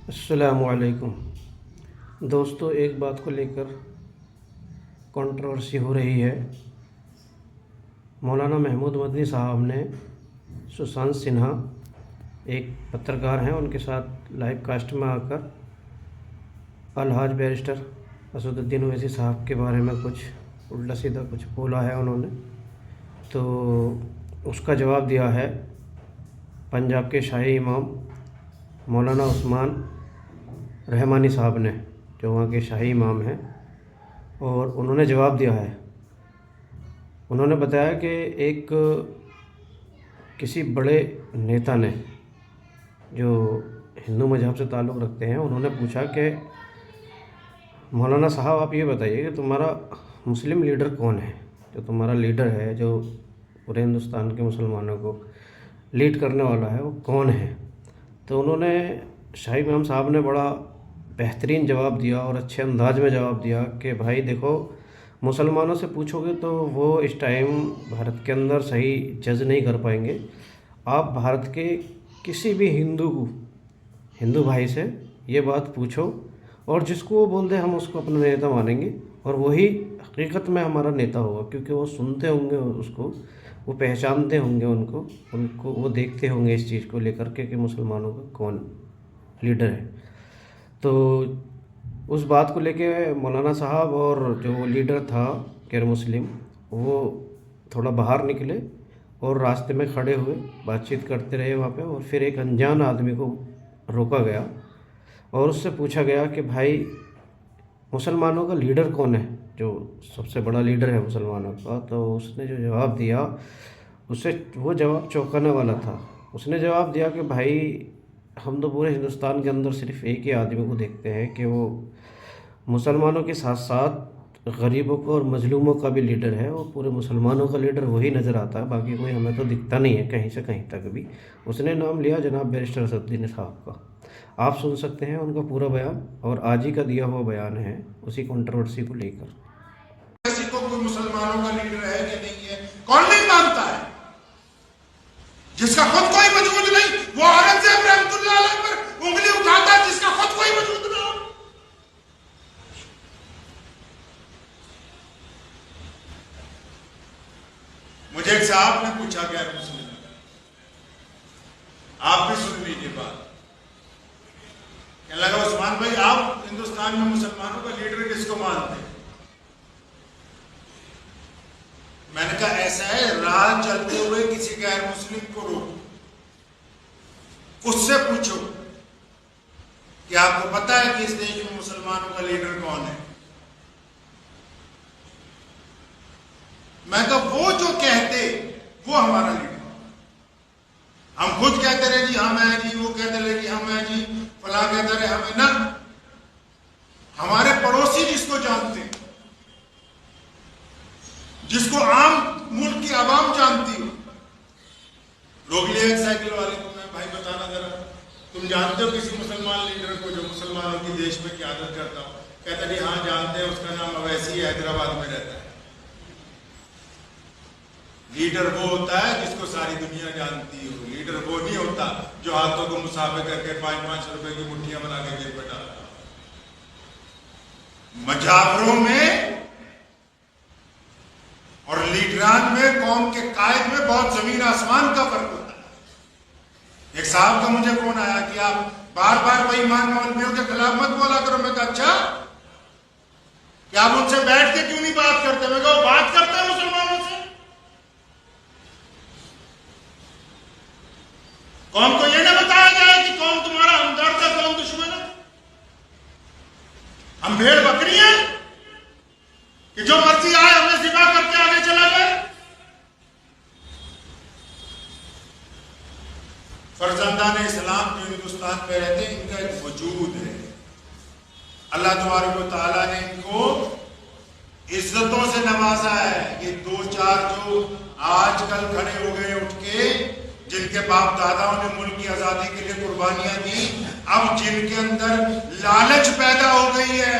अस्सलामुअलैकुम दोस्तों, एक बात को लेकर कंट्रोवर्सी हो रही है। मौलाना महमूद मदनी साहब ने सुशांत सिन्हा एक पत्रकार हैं, उनके साथ लाइव कास्ट में आकर अलहाज बैरिस्टर असदुद्दीन ओवैसी साहब के बारे में कुछ उल्टा सीधा कुछ बोला है उन्होंने। तो उसका जवाब दिया है पंजाब के शाही इमाम मौलाना उस्मान रहमानी साहब ने, जो वहाँ के शाही इमाम हैं। और उन्होंने जवाब दिया है। उन्होंने बताया कि एक किसी बड़े नेता ने जो हिंदू मज़हब से ताल्लुक़ रखते हैं, उन्होंने पूछा कि मौलाना साहब आप ये बताइए कि तुम्हारा मुस्लिम लीडर कौन है, जो तुम्हारा लीडर है, जो पूरे हिंदुस्तान के मुसलमानों को लीड करने वाला है, वो कौन है। तो उन्होंने शाही इमाम साहब ने बड़ा बेहतरीन जवाब दिया और अच्छे अंदाज में जवाब दिया कि भाई देखो, मुसलमानों से पूछोगे तो वो इस टाइम भारत के अंदर सही जज नहीं कर पाएंगे। आप भारत के किसी भी हिंदू भाई से ये बात पूछो और जिसको वो बोल दे हम उसको अपना नेता मानेंगे, और वही हकीकत में हमारा नेता होगा, क्योंकि वो सुनते होंगे उसको, वो पहचानते होंगे उनको वो देखते होंगे इस चीज़ को लेकर के कि मुसलमानों का कौन लीडर है। तो उस बात को लेके मौलाना साहब और जो वो लीडर था गैर मुस्लिम, वो थोड़ा बाहर निकले और रास्ते में खड़े हुए बातचीत करते रहे वहाँ पे। और फिर एक अनजान आदमी को रोका गया और उससे पूछा गया कि भाई मुसलमानों का लीडर कौन है, जो सबसे बड़ा लीडर है मुसलमानों का। तो उसने जो जवाब दिया, उससे वो जवाब चौंकाने वाला था। उसने जवाब दिया कि भाई हम तो पूरे हिंदुस्तान के अंदर सिर्फ एक ही आदमी को देखते हैं कि वो मुसलमानों के साथ साथ गरीबों को और मजलूमों का भी लीडर है, और पूरे मुसलमानों का लीडर वही नज़र आता है, बाकी कोई हमें तो दिखता नहीं है कहीं से कहीं तक भी। उसने नाम लिया जनाब बैरिस्टर असदुद्दीन साहब का। आप सुन सकते हैं उनका पूरा बयान, और आज ही का दिया हुआ बयान है उसी कंट्रोवर्सी को लेकर। कोई मुसलमानों का लीडर है कि नहीं है, कौन नहीं मानता है? जिसका खुद कोई वजूद नहीं, वो औरंगजेब रहमतुल्लाह अलैह पर उंगली उठाता है जिसका खुद कोई वजूद ना हो। मुझे एक साहब ने पूछा, गैर मुस्लिम, आप भी सुन लीजिए बात। कहने लगा, उस्मान भाई आप हिंदुस्तान में मुसलमानों का लीडर किसको मानते हैं? मैंने कहा ऐसा है, राह चलते हुए किसी गैर मुस्लिम को रोको, उससे पूछो कि आपको पता है कि इस देश में मुसलमानों का लीडर कौन है। मैं कहा वो जो कहते वो हमारा लीडर। हम खुद कहते रहे जी हम हैं जी, वो कहते रहे कि हम हैं जी, फला कहते रहे हमें ना। हमारे पड़ोसी जिसको जानते हैं, जिसको आम मुल्क की आवाम जानती हो, रोक लिया एक साइकिल वाले को, मैं भाई बताना जरा, तुम जानते हो किसी मुसलमान लीडर को जो मुसलमानों की देश में क़यादत करता हो? कहता नहीं हाँ जानते हैं, उसका नाम अवैसी है, हैदराबाद में रहता है। लीडर वो होता है जिसको सारी दुनिया जानती हो। लीडर वो नहीं होता जो हाथों को मुसाफे करके 5-5 रुपए की मुट्ठियां बना के जेब में डालता। मजाफरों में और लीडरान में, कौम के कायद में बहुत जमीन आसमान का फर्क होता है। एक साहब का मुझे फोन आया कि आप बार बार बेईमान मौलवियों के खिलाफ मत बोला करो। मैं कहा अच्छा, क्या आप उनसे बैठ के क्यों नहीं बात करते? मैं कहा बात करते हैं मुसलमानों से। कौम को यह ना बताया जाए कि कौन तुम्हारा हमदर्द है, कौन दुश्मन है। हम भेड़ बकरियां कि जो मर्जी आए हमें ज़िबा करके आगे चला जाए। फर्जंदान इस्लाम जो हिंदुस्तान में रहते हैं, इनका एक वजूद है। अल्लाह तबारक व तआला ने इनको इज्जतों से नवाजा है। ये 2-4 जो आजकल खड़े हो गए उठ के, जिनके बाप दादाओं ने मुल्क की आजादी के लिए कुर्बानियां दी, अब जिनके अंदर लालच पैदा हो गई है,